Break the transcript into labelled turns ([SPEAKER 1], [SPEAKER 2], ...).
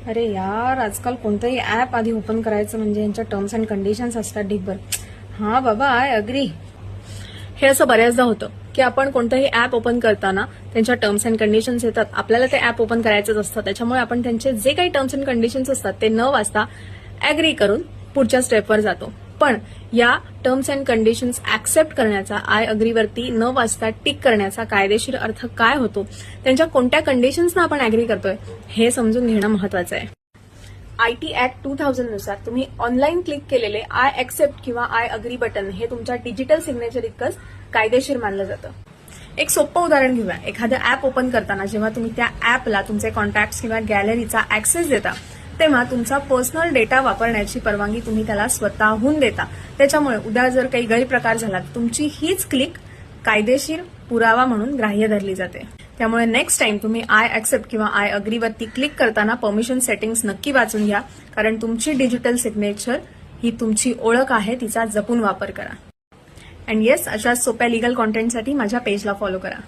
[SPEAKER 1] अरे यार, आजकाल कोणतंही ऍप आधी ओपन करायचं म्हणजे यांच्या टर्म्स अँड कंडिशन्स असतात ढिगभर. हा बाबा, आय अग्री.
[SPEAKER 2] हे असं बऱ्याचदा होतं की आपण कोणतंही ऍप ओपन करताना त्यांच्या टर्म्स अँड कंडिशन्स येतात, आपल्याला ते ऍप ओपन करायचंच असतं, त्याच्यामुळे आपण त्यांचे जे काही टर्म्स अँड कंडिशन्स असतात ते न वाचता अॅग्री करून पुढच्या स्टेपवर जातो. पण या टर्म्स अँड कंडिशन्स ऍक्सेप्ट करण्याचा, आय अग्रीवरती न वाचता टिक करण्याचा कायदेशीर अर्थ काय होतो, त्यांच्या कोणत्या कंडिशन्सना आपण अॅग्री करतोय हे समजून घेणं महत्वाचं आहे. आयटी ऍक्ट 2000 नुसार तुम्ही ऑनलाईन क्लिक केलेले आय ऍक्सेप्ट किंवा आय अग्री बटन हे तुमच्या डिजिटल सिग्नेचर इतकंच कायदेशीर मानलं जातं. एक सोपं उदाहरण घेऊया. एखादं ऍप ओपन करताना जेव्हा तुम्ही त्या ऍपला तुमचे कॉन्टॅक्ट्स किंवा गॅलरीचा ऍक्सेस देता, तेव्हा तुमचा पर्सनल डेटा वापरण्याची परवानगी तुम्ही त्याला स्वतःहून देता. त्याच्यामुळे उद्या जर काही गैरप्रकार झाला तर तुमची हीच क्लिक कायदेशीर पुरावा म्हणून ग्राह्य धरली जाते. त्यामुळे नेक्स्ट टाइम तुम्ही आय ऍक्सेप्ट किंवा आय अग्रीवरती क्लिक करताना परमिशन सेटिंग्स नक्की वाचून घ्या, कारण तुमची डिजिटल सिग्नेचर ही तुमची ओळख आहे, तिचा जपून वापर करा. अँड येस, अशा सोप्या लिगल कॉन्टेंटसाठी माझ्या पेजला फॉलो करा.